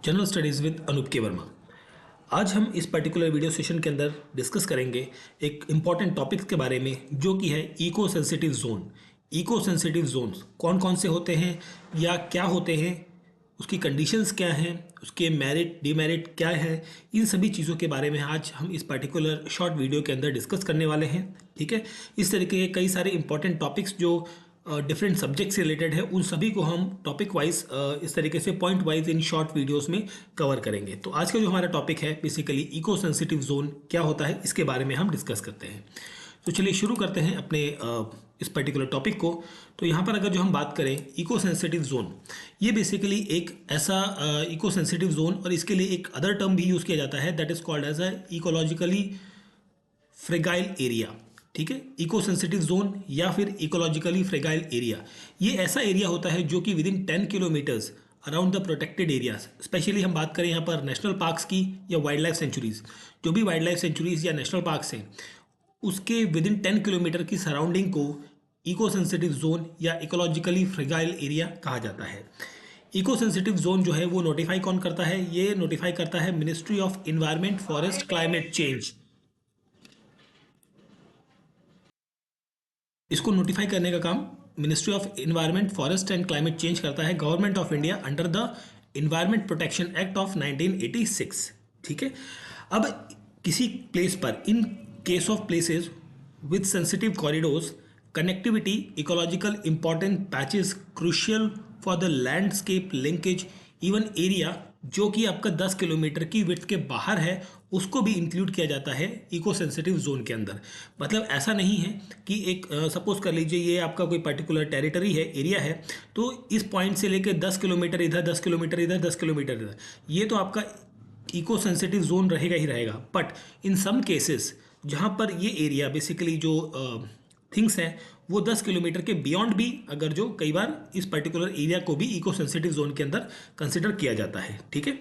General studies with Anoop के वर्मा। आज हम इस पर्टिकुलर वीडियो सेशन के अंदर डिस्कस करेंगे एक इम्पॉर्टेंट टॉपिक के बारे में जो कि है eco sensitive zone. Eco sensitive zones कौन कौन से होते हैं या क्या होते हैं, उसकी कंडीशंस क्या हैं, उसके मेरिट डिमेरिट क्या है, इन सभी चीज़ों के बारे में आज हम इस पर्टिकुलर शॉर्ट वीडियो के अंदर डिस्कस करने वाले हैं। ठीक है, इस तरीके के कई सारे इंपॉर्टेंट टॉपिक्स जो डिफरेंट सब्जेक्ट से रिलेटेड है उन सभी को हम टॉपिक वाइज इस तरीके से point wise in short videos में कवर करेंगे। तो आज का जो हमारा टॉपिक है बेसिकली इको सेंसिटिव जोन क्या होता है, इसके बारे में हम डिस्कस करते हैं। तो चलिए शुरू करते हैं अपने इस पर्टिकुलर टॉपिक को। तो यहाँ पर अगर जो हम बात करें इको सेंसिटिव जोन, ये बेसिकली एक ऐसा इको सेंसिटिव जोन, और इसके लिए एक अदर टर्म भी यूज़ किया जाता है that is called as a ecologically fragile area. ठीक है, इको सेंसिटिव जोन या फिर इकोलॉजिकली फ्रेगाइल एरिया, ये ऐसा एरिया होता है जो कि with in 10 kilometres around the protected areas, specially हम बात करें यहाँ पर नेशनल पार्क्स की या वाइल्ड लाइफ सेंचुरीज, जो भी वाइल्ड लाइफ सेंचुरीज या नेशनल पार्क्स हैं उसके विद इन 10 किलोमीटर की सराउंडिंग को इको सेंसिटिव जोन या इकोलॉजिकली फ्रेगाइल एरिया कहा जाता है। इको सेंसिटिव जोन जो है वो नोटिफाई कौन करता है? ये नोटिफाई करता है ministry of environment forest climate change. इसको नोटिफाई करने का काम ministry of environment forest and climate change करता है government of India under the environment protection act of 1986। ठीक है, अब किसी प्लेस पर, in case of places with sensitive corridors, connectivity, ecological important patches crucial for the landscape linkage, even area जो कि आपका 10 किलोमीटर की विड्थ के बाहर है उसको भी इंक्लूड किया जाता है इको सेंसिटिव जोन के अंदर। मतलब ऐसा नहीं है कि एक सपोज कर लीजिए ये आपका कोई पर्टिकुलर टेरिटरी है, एरिया है, तो इस पॉइंट से लेकर 10 किलोमीटर इधर, 10 किलोमीटर इधर, 10 किलोमीटर इधर, ये तो आपका इको सेंसिटिव जोन रहेगा ही रहेगा। बट इन सम केसेस जहाँ पर ये एरिया बेसिकली जो थिंग्स हैं वो 10 किलोमीटर के बियॉन्ड भी, अगर जो कई बार इस पर्टिकुलर एरिया को भी इको सेंसिटिव जोन के अंदर कंसिडर किया जाता है। ठीक है,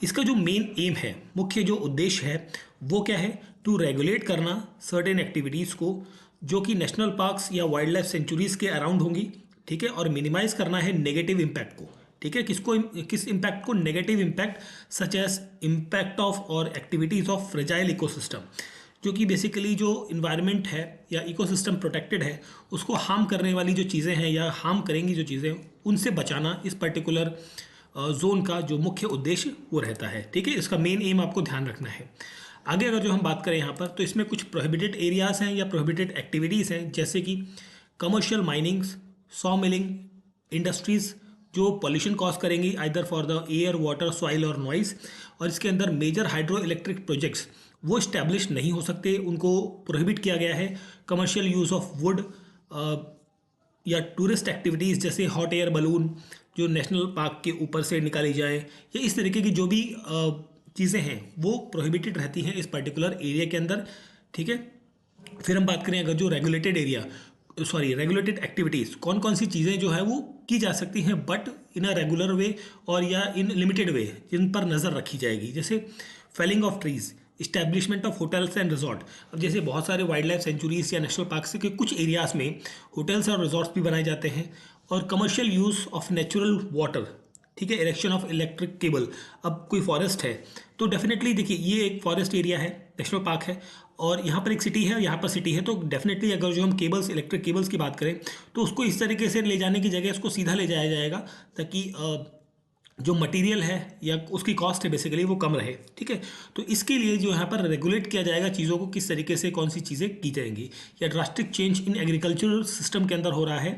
इसका जो मेन एम है, मुख्य जो उद्देश्य है वो क्या है? टू रेगुलेट करना सर्टेन एक्टिविटीज़ को जो कि नेशनल पार्क्स या वाइल्ड लाइफ सेंचुरीज के अराउंड होंगी। ठीक है, और मिनिमाइज करना है नेगेटिव इम्पैक्ट को। ठीक है, किस इम्पैक्ट को? Negative impact such as impact of our activities of fragile ecosystem, जो कि बेसिकली जो इन्वायरमेंट है या इकोसिस्टम प्रोटेक्टेड है उसको हार्म करने वाली जो चीज़ें हैं या हार्म करेंगी जो चीज़ें, उनसे बचाना इस पर्टिकुलर जोन का जो मुख्य उद्देश्य वो रहता है। ठीक है, इसका मेन एम आपको ध्यान रखना है। आगे अगर जो हम बात करें यहाँ पर, तो इसमें कुछ प्रोहिबिटेड एरियाज़ हैं या प्रोहिबिटेड एक्टिविटीज़ हैं, जैसे कि commercial minings, saw milling industries जो पॉल्यूशन कॉज करेंगी either for the air, water, soil और नॉइज़। और इसके अंदर मेजर हाइड्रो इलेक्ट्रिक प्रोजेक्ट्स वो इस्टेब्लिश नहीं हो सकते, उनको प्रोहिबिट किया गया है। कमर्शियल यूज़ ऑफ वुड या टूरिस्ट एक्टिविटीज़ जैसे हॉट एयर बलून जो नेशनल पार्क के ऊपर से निकाली जाए, या इस तरीके की जो भी चीज़ें हैं वो प्रोहिबिटेड रहती हैं इस पर्टिकुलर एरिया के अंदर। ठीक है, फिर हम बात करें अगर जो रेगुलेटेड एक्टिविटीज़, कौन कौन सी चीज़ें जो है वो की जा सकती हैं but in a regular way और या इन लिमिटेड वे, जिन पर नज़र रखी जाएगी, जैसे felling of trees, establishment of hotels and resort. अब जैसे बहुत सारे वाइल्ड लाइफ सेंचुरीज या नेशनल पार्क के कुछ एरियाज़ में होटल्स और रिजॉर्ट्स भी बनाए जाते हैं। और commercial use of natural water, ठीक है, इरेक्शन ऑफ इलेक्ट्रिक केबल। अब कोई फॉरेस्ट है तो डेफिनेटली देखिए ये एक फॉरेस्ट एरिया है, नेशनल पार्क है, और यहाँ पर एक सिटी है और यहाँ पर सिटी है, तो डेफिनेटली अगर जो हम केबल्स, इलेक्ट्रिक केबल्स की बात करें तो उसको इस तरीके से ले जाने की जगह उसको सीधा ले जाया जाएगा ताकि जो मटेरियल है या उसकी कॉस्ट है बेसिकली वो कम रहे। ठीक है, तो इसके लिए जो यहाँ पर रेगुलेट किया जाएगा चीज़ों को, किस तरीके से कौन सी चीज़ें की जाएंगी। या drastic change in agricultural system के अंदर हो रहा है,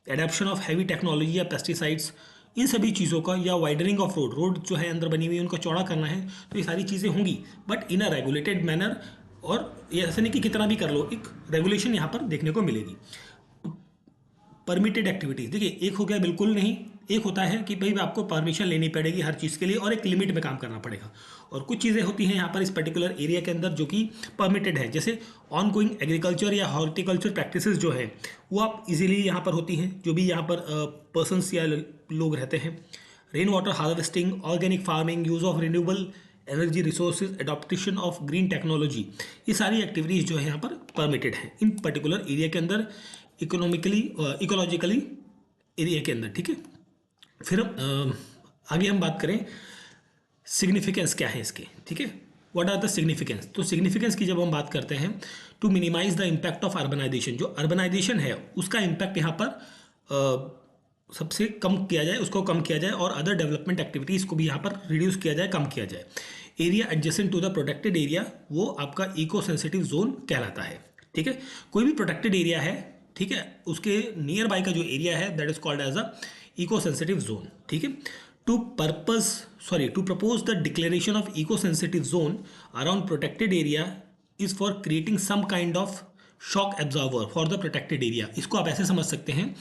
एडेप्शन ऑफ हैवी टेक्नोलॉजी या पेस्टिसाइड्स, इन सभी चीज़ों का, या वाइडनिंग ऑफ रोड जो है अंदर बनी हुई है उनको चौड़ा करना है, तो ये सारी चीज़ें होंगी but in a regulated manner. और ये ऐसा नहीं कि कितना भी कर लो, एक रेगुलेशन यहाँ पर देखने को मिलेगी। परमिटेड एक्टिविटीज़, देखिए एक हो गया बिल्कुल नहीं, एक होता है कि भाई आपको परमिशन लेनी पड़ेगी हर चीज़ के लिए और एक लिमिट में काम करना पड़ेगा। और कुछ चीज़ें होती हैं यहाँ पर इस पर्टिकुलर एरिया के अंदर जो कि परमिटेड है, जैसे ऑन गोइंग एग्रीकल्चर या हॉर्टिकल्चर प्रैक्टिसेस जो है वो आप इजीली यहाँ पर होती हैं, जो भी यहाँ पर पर्सनस या लोग रहते हैं। Rain water harvesting, organic farming, use of renewable energy resources, adaptation of green technology, ये सारी एक्टिविटीज़ जो है यहाँ पर परमिटेड है इन पर्टिकुलर एरिया के अंदर, इकोलॉजिकली एरिया के अंदर। ठीक है, फिर आगे हम बात करें सिग्निफिकेंस क्या है इसके, ठीक है, व्हाट आर द सिग्निफिकेंस। तो सिग्निफिकेंस की जब हम बात करते हैं, to minimize the impact of urbanization, जो अर्बनाइजेशन है उसका इम्पैक्ट यहाँ पर सबसे कम किया जाए, उसको कम किया जाए, और अदर डेवलपमेंट एक्टिविटीज़ को भी यहाँ पर रिड्यूस किया जाए, कम किया जाए। Area adjacent to the protected area, वो आपका इको सेंसिटिव जोन कहलाता है, ठीक है। कोई भी प्रोटेक्टेड एरिया है, ठीक है, उसके नियर बाय का जो एरिया है that is called as a eco sensitive zone, ठीक है। To propose the declaration of eco sensitive zone around protected area is for creating some kind of shock absorber for the protected area. इसको आप ऐसे समझ सकते हैं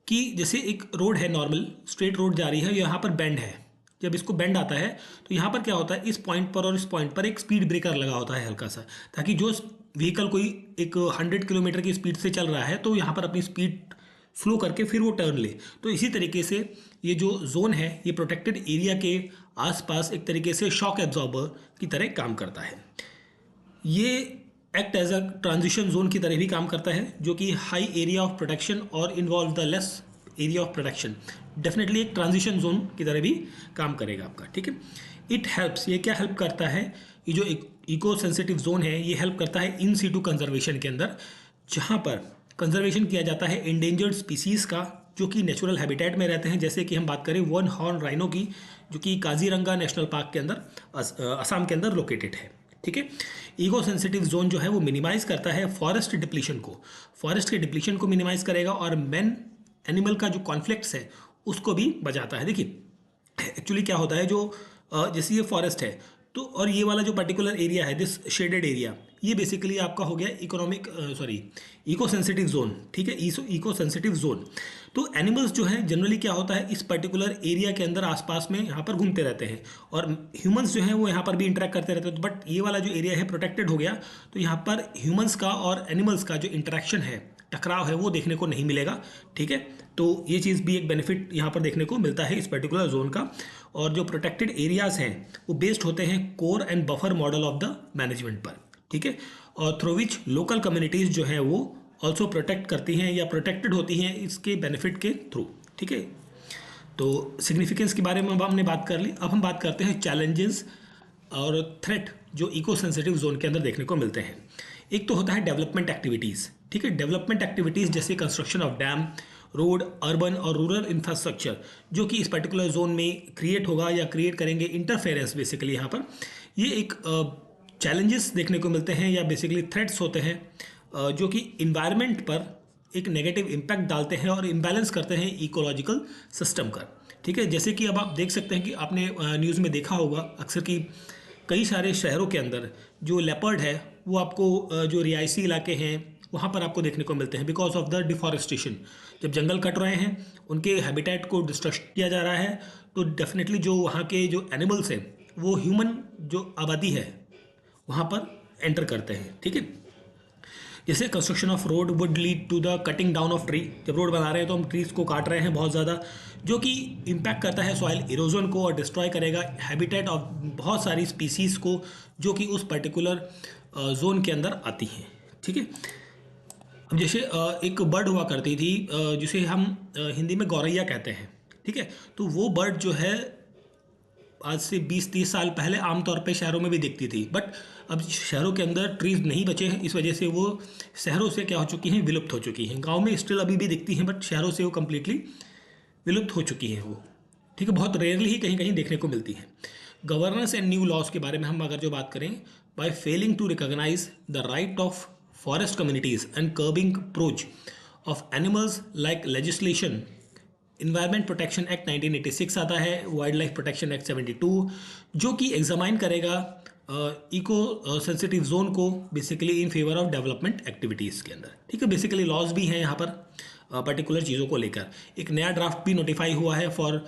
कि जैसे एक रोड है, नॉर्मल स्ट्रेट रोड जा रही है, यहाँ पर बेंड है, जब इसको बेंड आता है तो यहाँ पर क्या होता है, इस पॉइंट पर और इस पॉइंट पर एक स्पीड ब्रेकर लगा होता है हल्का सा, ताकि जो व्हीकल कोई एक 100 किलोमीटर की स्पीड से चल रहा है तो यहाँ पर अपनी स्पीड स्लो करके फिर वो टर्न ले। तो इसी तरीके से ये जो जोन है ये प्रोटेक्टेड एरिया के आसपास एक तरीके से शॉक एब्जॉर्बर की तरह काम करता है। ये act as a transition zone की तरह भी काम करता है, जो कि हाई एरिया ऑफ प्रोटेक्शन और involve the less area of protection, definitely एक ट्रांजिशन जोन की तरह भी काम करेगा आपका, ठीक है। इट हेल्प्स, ये क्या हेल्प करता है, ये जो इको सेंसिटिव जोन है ये हेल्प करता है इन सीटू कंजर्वेशन के अंदर, जहाँ पर कंजर्वेशन किया जाता है इंडेंजर्ड स्पीसीज़ का, जो कि नेचुरल हैबिटेट में रहते हैं। जैसे कि हम बात करें वन हॉर्न राइनो की, जो कि काजीरंगा नेशनल पार्क के अंदर असम के अंदर लोकेटेड है, ठीक है। इको सेंसिटिव जोन जो है वो मिनिमाइज करता है फॉरेस्ट डिप्लीशन को, फॉरेस्ट के डिप्लीशन को मिनिमाइज करेगा, और मैन एनिमल का जो कॉन्फ्लिक्ट्स है उसको भी बचाता है। देखिए एक्चुअली क्या होता है, जो जैसे ये फॉरेस्ट है तो, और ये वाला जो पर्टिकुलर एरिया है, दिस शेडेड एरिया, ये बेसिकली आपका हो गया इको सेंसिटिव जोन, ठीक है, इको सेंसिटिव जोन। तो एनिमल्स जो है जनरली क्या होता है, इस पर्टिकुलर एरिया के अंदर आसपास में यहाँ पर घूमते रहते हैं, और ह्यूमंस जो हैं वो यहाँ पर भी इंटरेक्ट करते रहते हैं। बट ये वाला जो एरिया है प्रोटेक्टेड हो गया, तो यहाँ पर ह्यूमंस का और एनिमल्स का जो इंटरेक्शन है, टकराव है, वो देखने को नहीं मिलेगा, ठीक है। तो ये चीज़ भी एक बेनिफिट यहाँ पर देखने को मिलता है इस पर्टिकुलर जोन का। और जो प्रोटेक्टेड एरियाज़ हैं वो बेस्ड होते हैं core and buffer model of the management पर, ठीक है, और थ्रू विच लोकल कम्युनिटीज़ जो हैं वो ऑल्सो प्रोटेक्ट करती हैं या प्रोटेक्टेड होती हैं इसके बेनिफिट के थ्रू, ठीक है। तो सिग्निफिकेंस के बारे में अब हमने बात कर ली। अब हम बात करते हैं चैलेंजेस और थ्रेट जो इको सेंसिटिव जोन के अंदर देखने को मिलते हैं। एक तो होता है डेवलपमेंट एक्टिविटीज़, ठीक है। डेवलपमेंट एक्टिविटीज़ जैसे construction of dam, road, urban और रूरल इंफ्रास्ट्रक्चर, जो कि इस पर्टिकुलर जोन में क्रिएट होगा या क्रिएट करेंगे इंटरफेरेंस बेसिकली यहाँ पर। ये एक चैलेंजेस देखने को मिलते हैं या बेसिकली थ्रेट्स होते हैं, जो कि इन्वायरमेंट पर एक नेगेटिव इम्पैक्ट डालते हैं और इम्बैलेंस करते हैं इकोलॉजिकल सिस्टम का, ठीक है। जैसे कि अब आप देख सकते हैं कि आपने न्यूज़ में देखा होगा अक्सर कि कई सारे शहरों के अंदर जो लेपर्ड है वो आपको जो रिहायशी इलाके हैं वहाँ पर आपको देखने को मिलते हैं, बिकॉज ऑफ द डिफॉरेस्टेशन। जब जंगल कट रहे हैं, उनके हैबिटेट को डिस्ट्रक्ट किया जा रहा है, तो डेफिनेटली जो वहाँ के जो एनिमल्स हैं वो ह्यूमन जो आबादी है वहाँ पर एंटर करते हैं, ठीक है। जैसे construction of road would lead to the cutting down of tree, जब रोड बना रहे हैं तो हम ट्रीज़ को काट रहे हैं बहुत ज़्यादा, जो कि इम्पैक्ट करता है सॉइल इरोजन को और डिस्ट्रॉय करेगा हैबिटेट ऑफ बहुत सारी स्पीसीज़ को जो कि उस पर्टिकुलर जोन के अंदर आती हैं, ठीक है। अब जैसे एक बर्ड हुआ करती थी जिसे हम हिंदी में गौरैया कहते हैं, ठीक है। तो वो बर्ड जो है आज से 20-30 साल पहले आमतौर पे शहरों में भी दिखती थी, बट अब शहरों के अंदर ट्रीज़ नहीं बचे हैं, इस वजह से वो शहरों से क्या हो चुकी हैं, विलुप्त हो चुकी हैं। गांव में स्टिल अभी भी दिखती हैं, बट शहरों से वो कम्प्लीटली विलुप्त हो चुकी हैं वो, ठीक है। बहुत रेयरली ही कहीं कहीं देखने को मिलती हैं। गवर्नेंस एंड न्यू लॉज के बारे में हम अगर जो बात करें, by failing to recognize the right of forest communities and curbing approach of animals like legislation, environment protection act 1986 आता है, वाइल्ड लाइफ प्रोटेक्शन एक्ट 72, जो कि एग्जामाइन करेगा इको सेंसिटिव जोन को basically in favour of development activities के अंदर, ठीक है। बेसिकली लॉज भी हैं यहाँ पर पर्टिकुलर चीज़ों को लेकर। एक नया ड्राफ्ट भी नोटिफाई हुआ है फॉर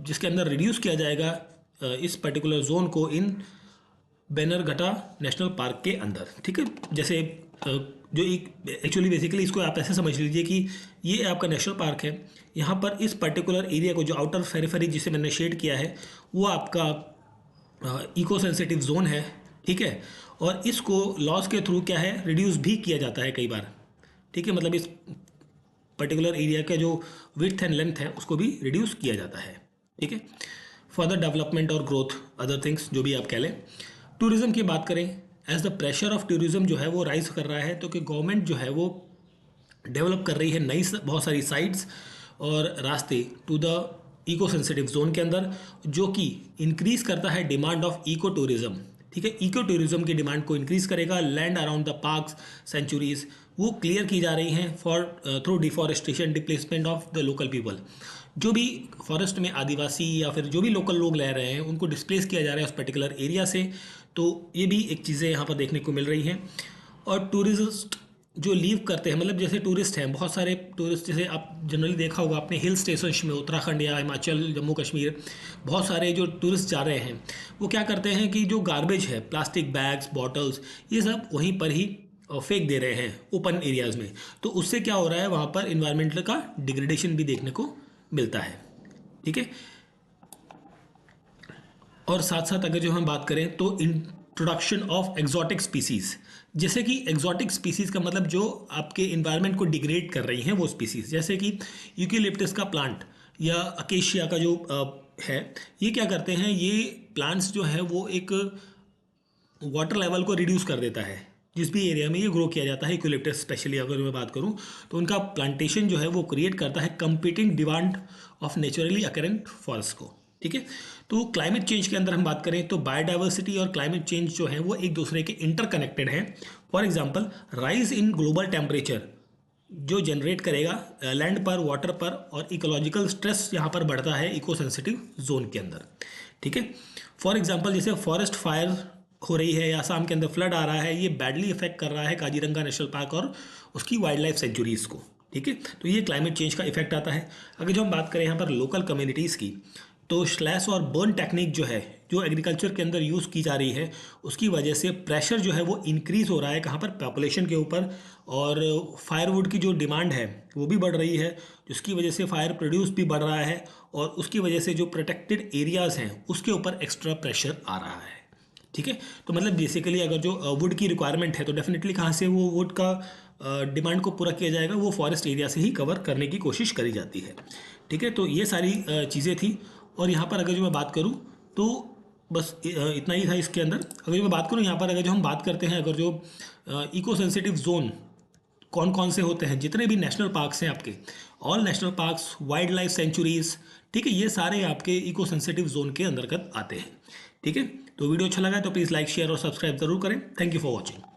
जिसके अंदर रिड्यूस किया जाएगा इस पर्टिकुलर जोन को इन बैनरघट्टा नेशनल पार्क के अंदर, ठीक है। जैसे जो एक एक्चुअली बेसिकली इसको आप ऐसे समझ लीजिए कि ये आपका नेशनल पार्क है, यहाँ पर इस पर्टिकुलर एरिया को जो आउटर फेरीफेरी जिसे मैंने शेड किया है वो आपका इको सेंसिटिव जोन है, ठीक है। और इसको लॉस के थ्रू क्या है, रिड्यूस भी किया जाता है कई बार, ठीक है। मतलब इस पर्टिकुलर एरिया का जो विड्थ एंड लेंथ है उसको भी रिड्यूस किया जाता है, ठीक है। फर्दर डेवलपमेंट और ग्रोथ, अदर थिंग्स जो भी आप कह लें। टूरिज्म की बात करें, as the pressure of tourism जो है वो राइज कर रहा है, तो कि गवर्नमेंट जो है वो डेवलप कर रही है नई बहुत सारी साइट्स और रास्ते to the eco sensitive zone के अंदर, जो कि इंक्रीज करता है डिमांड ऑफ इको टूरिज्म। ठीक है, इको टूरिज्म की डिमांड को इंक्रीज करेगा। Land around the parks sanctuaries वो क्लियर की जा रही हैं for through deforestation, displacement of the local people. जो भी फॉरेस्ट में आदिवासी या फिर जो भी लोकल लोग रह रहे हैं उनको डिस्प्लेस किया जा रहा है उस पर्टिकुलर एरिया से, तो ये भी एक चीज़ें यहाँ पर देखने को मिल रही हैं। और टूरिस्ट जो लीव करते हैं, मतलब जैसे टूरिस्ट हैं, बहुत सारे टूरिस्ट, जैसे आप जनरली देखा होगा आपने हिल स्टेशन में उत्तराखंड या हिमाचल, जम्मू कश्मीर, बहुत सारे जो टूरिस्ट जा रहे हैं वो क्या करते हैं कि जो गार्बेज है, प्लास्टिक बैग्स, बॉटल्स, ये सब वहीं पर ही फेंक दे रहे हैं ओपन एरियाज़ में। तो उससे क्या हो रहा है, वहाँ पर इन्वायरमेंटल का डिग्रेडेशन भी देखने को मिलता है। ठीक है, और साथ साथ अगर जो हम बात करें तो इंट्रोडक्शन ऑफ एक्जॉटिक स्पीसीज़, जैसे कि एक्जॉटिक स्पीसीज़ का मतलब जो आपके इन्वायरमेंट को डिग्रेड कर रही हैं वो स्पीसीज़, जैसे कि यूकेलिप्टस का प्लांट या अकेशिया का जो है, ये क्या करते हैं, ये प्लांट्स जो है वो एक वाटर लेवल को रिड्यूस कर देता है जिस भी एरिया में ये ग्रो किया जाता है। यूकेलिप्टस स्पेशली अगर मैं बात करूं तो उनका प्लांटेशन जो है वो क्रिएट करता है competing demand of naturally occurrent forest को। ठीक है, तो क्लाइमेट चेंज के अंदर हम बात करें तो बायोडाइवर्सिटी और क्लाइमेट चेंज जो है वो एक दूसरे के इंटरकनेक्टेड हैं। For example, rise in global temperature जो जनरेट करेगा लैंड पर, वाटर पर, और इकोलॉजिकल स्ट्रेस यहाँ पर बढ़ता है इको सेंसिटिव जोन के अंदर। ठीक है, फॉर एग्जांपल जैसे फॉरेस्ट फायर हो रही है या आसाम के अंदर फ्लड आ रहा है, ये बैडली इफेक्ट कर रहा है काजीरंगा नेशनल पार्क और उसकी वाइल्ड लाइफ सेंचुरीज़ को। ठीक है, तो ये क्लाइमेट चेंज का इफेक्ट आता है। अगर जो हम बात करें यहाँ पर लोकल कम्युनिटीज़ की, तो स्लैश और बर्न टेक्निक जो है, जो एग्रीकल्चर के अंदर यूज़ की जा रही है, उसकी वजह से प्रेशर जो है वो इंक्रीज़ हो रहा है कहाँ पर, पॉपुलेशन के ऊपर, और फायरवुड की जो डिमांड है वो भी बढ़ रही है, जिसकी वजह से फायर प्रोड्यूस भी बढ़ रहा है, और उसकी वजह से जो प्रोटेक्टेड एरियाज़ हैं उसके ऊपर एक्स्ट्रा प्रेशर आ रहा है। ठीक है, तो मतलब बेसिकली अगर जो वुड की रिक्वायरमेंट है तो डेफिनेटली कहाँ से वो वुड का डिमांड को पूरा किया जाएगा, वो फॉरेस्ट एरिया से ही कवर करने की कोशिश करी जाती है। ठीक है, तो ये सारी चीज़ें थी। और यहाँ पर अगर जो मैं बात करूँ तो बस इतना ही था इसके अंदर। अगर जो मैं बात करूँ यहाँ पर, अगर जो हम बात करते हैं, अगर जो इको सेंसिटिव जोन कौन कौन से होते हैं, जितने भी नेशनल पार्क्स हैं आपके, all national parks, wild life centuries, ठीक है, ये सारे आपके इको सेंसिटिव जोन के अंतर्गत आते हैं। ठीक है, तो वीडियो अच्छा लगा तो प्लीज़ लाइक, शेयर और सब्सक्राइब जरूर करें। Thank you for watching.